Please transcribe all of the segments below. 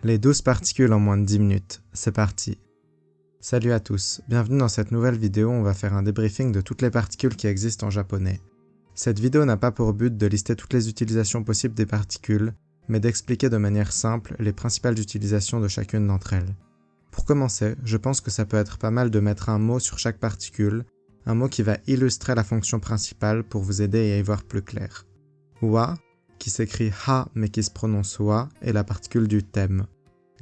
Les 12 particules en moins de 10 minutes, c'est parti. Salut à tous, bienvenue dans cette nouvelle vidéo où on va faire un débriefing de toutes les particules qui existent en japonais. Cette vidéo n'a pas pour but de lister toutes les utilisations possibles des particules, mais d'expliquer de manière simple les principales utilisations de chacune d'entre elles. Pour commencer, je pense que ça peut être pas mal de mettre un mot sur chaque particule, un mot qui va illustrer la fonction principale pour vous aider à y voir plus clair. Wa, qui s'écrit ha mais qui se prononce wa, est la particule du thème.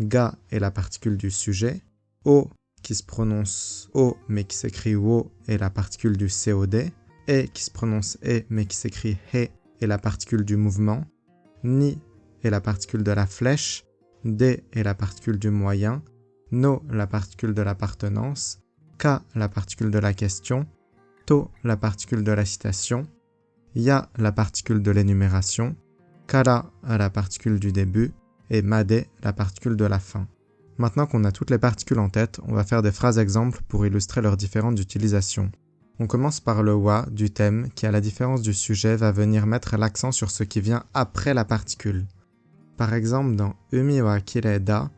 Ga est la particule du sujet. O, qui se prononce o mais qui s'écrit wo, est la particule du COD. E, qui se prononce e mais qui s'écrit he, est la particule du mouvement. Ni est la particule de la flèche. De est la particule du moyen. No, la particule de l'appartenance. Ka, la particule de la question. To, la particule de la citation. Ya, la particule de l'énumération. Kara, la particule du début. Et made, la particule de la fin. Maintenant qu'on a toutes les particules en tête, on va faire des phrases exemples pour illustrer leurs différentes utilisations. On commence par le wa du thème qui, à la différence du sujet, va venir mettre l'accent sur ce qui vient après la particule. Par exemple, dans Umi wa kirei da,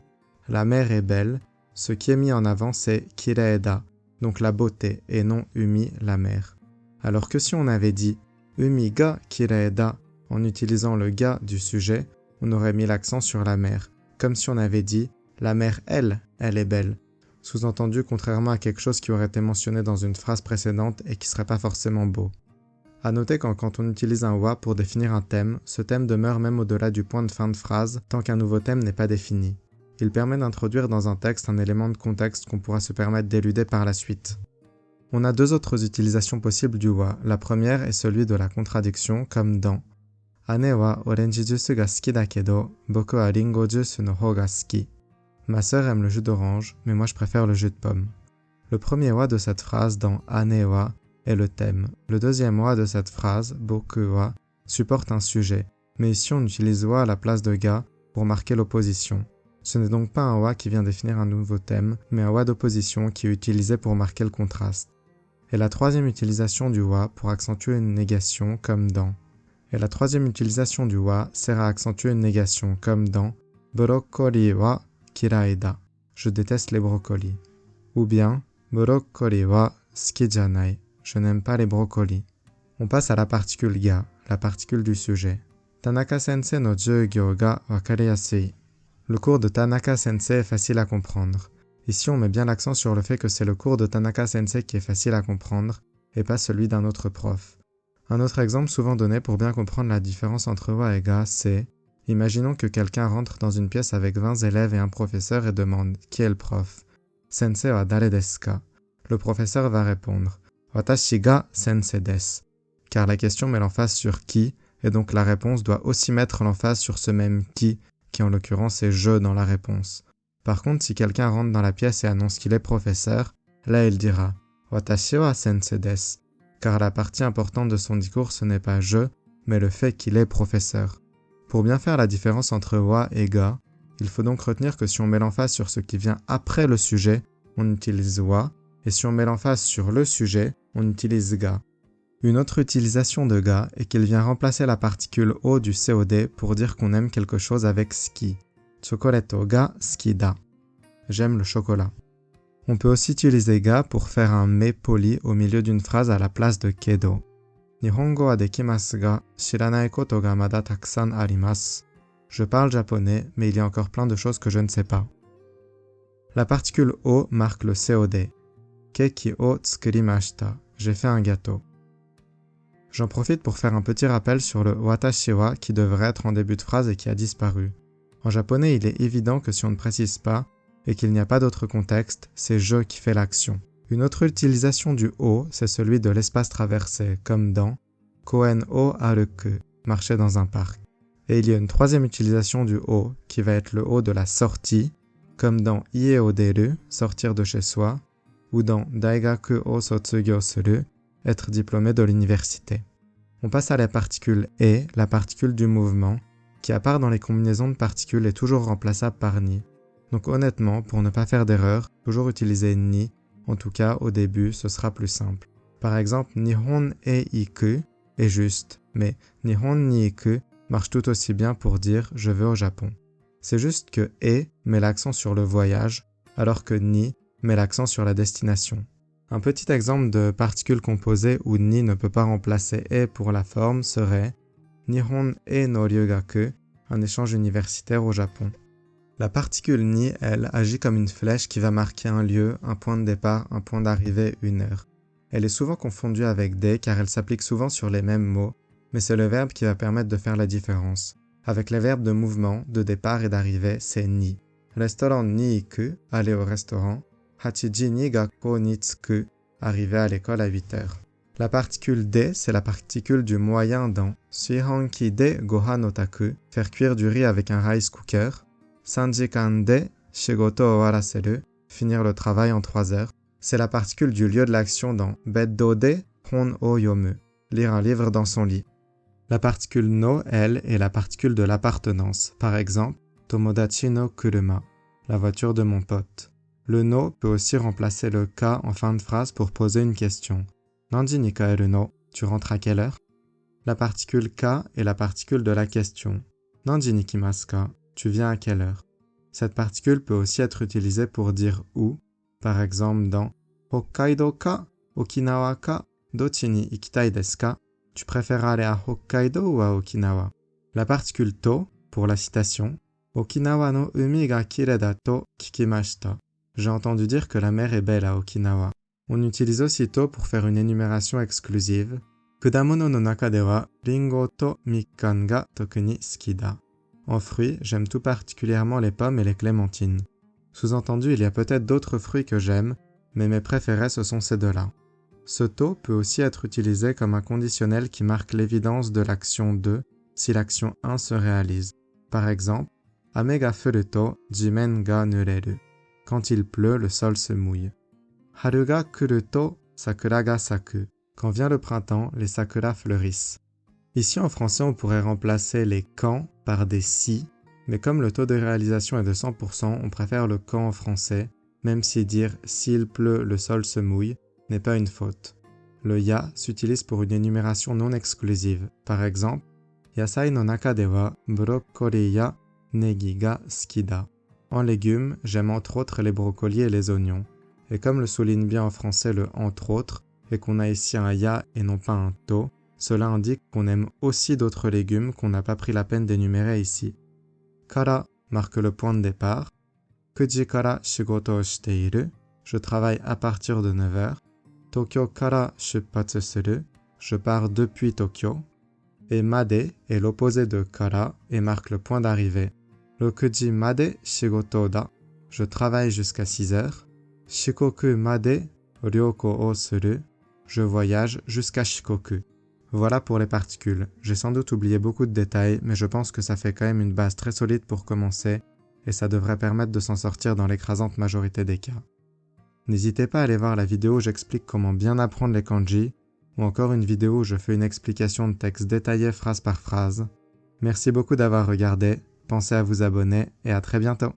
la mer est belle, ce qui est mis en avant c'est kirei da, donc la beauté, et non Umi, la mer. Alors que si on avait dit Umi ga kirei da en utilisant le ga du sujet, on aurait mis l'accent sur la mer, comme si on avait dit la mer, elle est belle. Sous-entendu contrairement à quelque chose qui aurait été mentionné dans une phrase précédente et qui serait pas forcément beau. À noter quand on utilise un wa pour définir un thème, ce thème demeure même au-delà du point de fin de phrase tant qu'un nouveau thème n'est pas défini. Il permet d'introduire dans un texte un élément de contexte qu'on pourra se permettre d'éluder par la suite. On a deux autres utilisations possibles du wa. La première est celui de la contradiction, comme dans Ane wa orange juice ga suki da kedo, boku wa ringo juice no hou ga suki. Ma sœur aime le jus d'orange, mais moi je préfère le jus de pomme. Le premier wa de cette phrase dans Ane wa est le thème. Le deuxième wa de cette phrase, boku wa, supporte un sujet, mais ici on utilise wa à la place de ga pour marquer l'opposition. Ce n'est donc pas un wa qui vient définir un nouveau thème, mais un wa d'opposition qui est utilisé pour marquer le contraste. Et la troisième utilisation du wa pour accentuer une négation, comme dans sert à accentuer une négation, comme dans Broccoli wa kirai da. Je déteste les brocolis. Ou bien Broccoli wa suki janai. Je n'aime pas les brocolis. On passe à la particule ga, la particule du sujet. Tanaka sensei no jugyo ga wakariyasui. Le cours de Tanaka sensei est facile à comprendre. Ici, on met bien l'accent sur le fait que c'est le cours de Tanaka sensei qui est facile à comprendre et pas celui d'un autre prof. Un autre exemple souvent donné pour bien comprendre la différence entre wa et ga, c'est imaginons que quelqu'un rentre dans une pièce avec 20 élèves et un professeur et demande « Qui est le prof ?» « Sensei wa dare desu ka ?» Le professeur va répondre « Watashi ga sensei desu » car la question met l'emphase sur « qui » et donc la réponse doit aussi mettre l'emphase sur ce même « qui » qui en l'occurrence est « je » dans la réponse. Par contre, si quelqu'un rentre dans la pièce et annonce qu'il est professeur, là il dira « Watashi wa sensei desu » car la partie importante de son discours ce n'est pas « je », mais le fait qu'il est professeur. Pour bien faire la différence entre wa et ga, il faut donc retenir que si on met l'emphase sur ce qui vient après le sujet, on utilise wa, et si on met l'emphase sur le sujet, on utilise ga. Une autre utilisation de ga est qu'il vient remplacer la particule o du COD pour dire qu'on aime quelque chose avec suki. Chocolatto ga suki da. J'aime le chocolat. On peut aussi utiliser ga pour faire un mais poli au milieu d'une phrase à la place de kedo. Nihongo wa dekimasu ga shiranai koto ga mada takusan arimasu. Je parle japonais, mais il y a encore plein de choses que je ne sais pas. La particule o marque le COD. Keki o tsukurimashita. J'ai fait un gâteau. J'en profite pour faire un petit rappel sur le watashi wa qui devrait être en début de phrase et qui a disparu. En japonais, il est évident que si on ne précise pas et qu'il n'y a pas d'autre contexte, c'est je qui fait l'action. Une autre utilisation du o, c'est celui de l'espace traversé, comme dans koen o aruku, marcher dans un parc. Et il y a une troisième utilisation du o, qui va être le o de la sortie, comme dans ie o deru, sortir de chez soi, ou dans daigaku o sotsugyo suru, être diplômé de l'université. On passe à la particule e, la particule du mouvement, qui à part dans les combinaisons de particules est toujours remplaçable par ni. Donc honnêtement, pour ne pas faire d'erreur, toujours utiliser ni, en tout cas au début ce sera plus simple. Par exemple, Nihon e iku est juste, mais Nihon ni iku marche tout aussi bien pour dire « je vais au Japon ». C'est juste que e met l'accent sur le voyage, alors que ni met l'accent sur la destination. Un petit exemple de particule composée où ni ne peut pas remplacer e pour la forme serait Nihon e no ryugaku, un échange universitaire au Japon. La particule ni, elle, agit comme une flèche qui va marquer un lieu, un point de départ, un point d'arrivée, une heure. Elle est souvent confondue avec de car elle s'applique souvent sur les mêmes mots, mais c'est le verbe qui va permettre de faire la différence. Avec les verbes de mouvement, de départ et d'arrivée, c'est ni. Restaurant ni iku, aller au restaurant. Hachiji ni gakko ni tsuku, arriver à l'école à 8 heures. La particule de, c'est la particule du moyen dans Suihanki de gohan otaku, faire cuire du riz avec un rice cooker. Sanjikan de shigoto owaraseru, finir le travail en 3 heures. C'est la particule du lieu de l'action dans Beddo de hon o yomu, lire un livre dans son lit. La particule no, elle, est la particule de l'appartenance. Par exemple, Tomodachi no kuruma, la voiture de mon pote. Le no peut aussi remplacer le ka en fin de phrase pour poser une question. Nanji ni kaeru no, tu rentres à quelle heure? La particule ka est la particule de la question. Nanji ni kimasu ka, tu viens à quelle heure? Cette particule peut aussi être utilisée pour dire où, par exemple dans Hokkaido ka, Okinawa ka, dochi ni ikitai desu ka? Tu préfères aller à Hokkaido ou à Okinawa? La particule to, pour la citation, Okinawa no umi ga kirei da to kikimashita. J'ai entendu dire que la mer est belle à Okinawa. On utilise aussi to pour faire une énumération exclusive. Kudamono no naka de wa ringo to mikkan ga tokuni suki da. En fruits, j'aime tout particulièrement les pommes et les clémentines. Sous-entendu, il y a peut-être d'autres fruits que j'aime, mais mes préférés ce sont ces deux-là. Ce to peut aussi être utilisé comme un conditionnel qui marque l'évidence de l'action 2 si l'action 1 se réalise. Par exemple, Ame ga furu to jimen ga nureru. Quand il pleut, le sol se mouille. Haru ga kuru to sakura ga saku. Quand vient le printemps, les sakuras fleurissent. Ici en français, on pourrait remplacer les quand par des si, mais comme le taux de réalisation est de 100%, on préfère le quand en français, même si dire s'il pleut, le sol se mouille n'est pas une faute. Le ya s'utilise pour une énumération non exclusive. Par exemple, Yasai no naka de wa broccoli ya negi ga suki da. En légumes, j'aime entre autres les brocolis et les oignons. Et comme le souligne bien en français le entre autres, et qu'on a ici un ya et non pas un to, cela indique qu'on aime aussi d'autres légumes qu'on n'a pas pris la peine d'énumérer ici. Kara marque le point de départ. Kuji kara shigoto o shiteiru. Je travaille à partir de 9h. Tokyo kara shuppatsu suru. Je pars depuis Tokyo. Et made est l'opposé de kara et marque le point d'arrivée. Rokuji made shigoto da. Je travaille jusqu'à 6h. Shikoku made ryoko o suru. Je voyage jusqu'à Shikoku. Voilà pour les particules. J'ai sans doute oublié beaucoup de détails, mais je pense que ça fait quand même une base très solide pour commencer, et ça devrait permettre de s'en sortir dans l'écrasante majorité des cas. N'hésitez pas à aller voir la vidéo où j'explique comment bien apprendre les kanji, ou encore une vidéo où je fais une explication de texte détaillée phrase par phrase. Merci beaucoup d'avoir regardé, pensez à vous abonner, et à très bientôt.